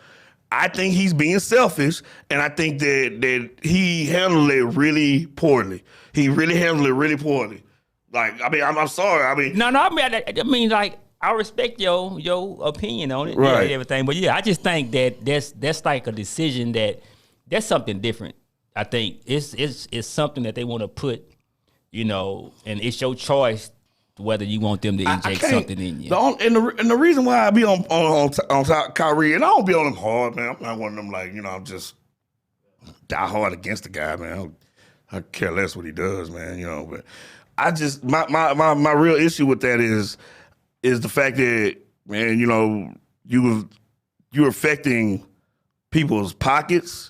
I think he's being selfish, and I think that he handled it really poorly. He really handled it really poorly. Like, I mean, I'm sorry. I mean, no. I mean, like, I respect your opinion on it, right? And everything, but yeah, I just think that that's like a decision that's something different. I think it's something that they want to put, and it's your choice whether you want them to inject something in you. And the reason why I be on top Kyrie, and I don't be on him hard, man. I'm not one of them like I'm just die hard against the guy, man. I care less what he does, man. But I just my real issue with that is the fact that, man, you're affecting people's pockets.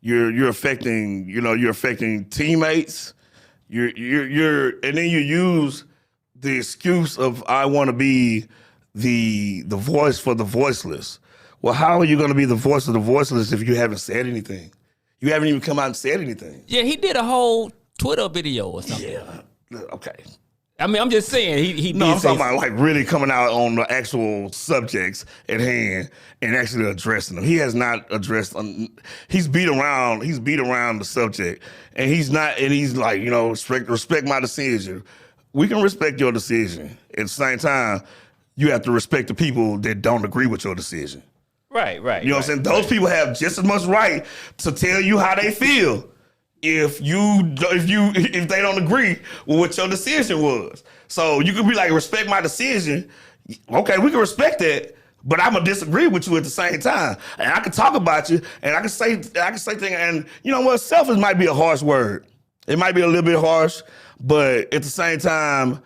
You're affecting teammates. And then you use the excuse of I want to be the voice for the voiceless. Well, how are you going to be the voice of the voiceless if you haven't said anything? You haven't even come out and said anything. Yeah, he did a whole Twitter video or something. Yeah. Okay. I mean, I'm just saying he. No, I'm talking about like really coming out on the actual subjects at hand and actually addressing them. He has not addressed. He's beat around the subject, and he's not. And he's like, respect my decision. We can respect your decision. At the same time, you have to respect the people that don't agree with your decision. Right. You know what I'm saying? Those people have just as much right to tell you how they feel if they don't agree with what your decision was. So you can be like, respect my decision. Okay, we can respect that, but I'm gonna disagree with you at the same time. And I can talk about you, and I can say things. And you know what? Selfish might be a harsh word. It might be a little bit harsh, but at the same time,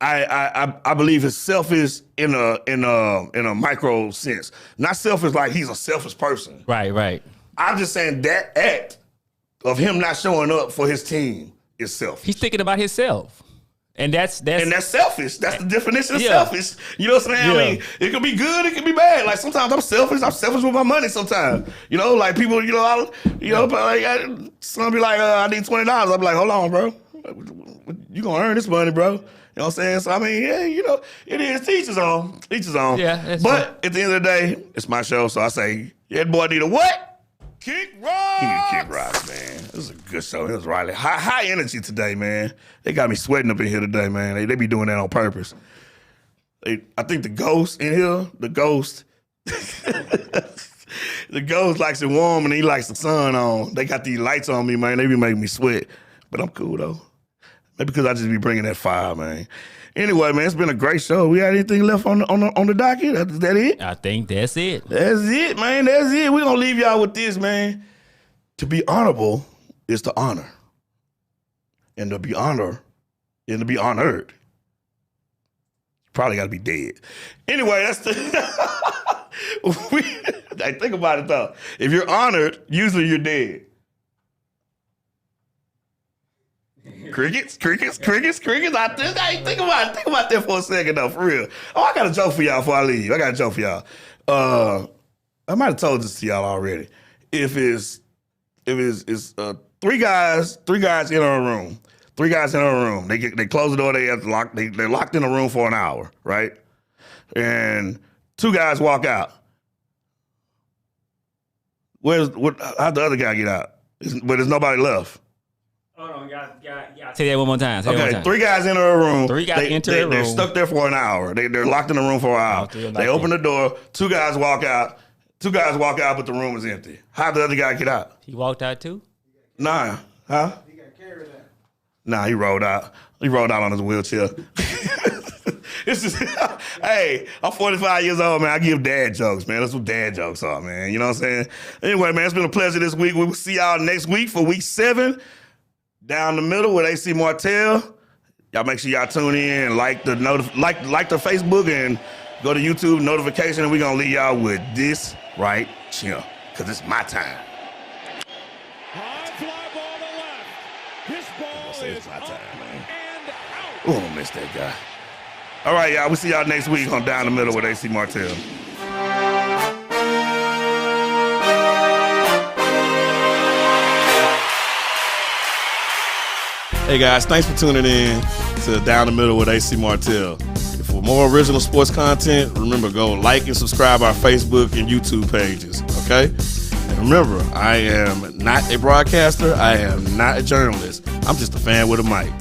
I believe it's selfish in a micro sense. Not selfish like he's a selfish person. Right. I'm just saying that act of him not showing up for his team is selfish. He's thinking about himself. And that's selfish. That's the definition of Yeah. selfish. You know what I'm saying? Yeah. I mean, it could be good, it could be bad. Like sometimes I'm selfish. I'm selfish with my money. Sometimes, you know, like people, you know, some be like, I need $20. I'm like, hold on, bro. You gonna earn this money, bro? You know what I'm saying? So I mean, yeah, you know, it is teachers on. Yeah, that's but at the end of the day, it's my show, so I say, yeah, boy, need a what? Kick rocks. He need to kick rocks, man. This is a good show. It was Riley. High energy today, man. They got me sweating up in here today, man. They be doing that on purpose. I think the ghost in here, the ghost likes it warm and he likes the sun on. They got these lights on me, man. They be making me sweat. But I'm cool, though. Maybe because I just be bringing that fire, man. Anyway, man, it's been a great show. We got anything left on the docket? Is that it? I think that's it. That's it, man. That's it. We're going to leave y'all with this, man. To be honorable is to honor. And to be honored and to be honored, you probably got to be dead. Anyway, that's the... think about it, though. If you're honored, usually you're dead. Crickets. I think about that for a second, though, for real. Oh, I got a joke for y'all before I leave. I might have told this to y'all already. If it's three guys in a room. They close the door. They have to lock. They're locked in a room for an hour, right? And two guys walk out. How'd the other guy get out? But there's nobody left. Hold on, y'all. Say that one more time. Okay, three guys enter a room. They're room. stuck there for an hour. They're locked in the room for an hour. They open the door. Two guys walk out. But the room is empty. How'd the other guy get out? He walked out too? Nah. Huh? He got carried out. Nah, he rolled out. He rolled out on his wheelchair. Hey, I'm 45 years old, man. I give dad jokes, man. That's what dad jokes are, man. You know what I'm saying? Anyway, man, it's been a pleasure this week. We will see y'all next week for week 7. Down the middle with AC Martell. Y'all make sure y'all tune in, like the Facebook and go to YouTube notification, and we're gonna leave y'all with this right here, because it's my time. High fly ball to left. This ball It's is my time, man. and out. Oh, I missed that guy. All right, y'all. We'll see y'all next week on Down the Middle with AC Martell. Hey guys, thanks for tuning in to Down the Middle with AC Martell. For more original sports content, remember, go like and subscribe our Facebook and YouTube pages, okay? And remember, I am not a broadcaster. I am not a journalist. I'm just a fan with a mic.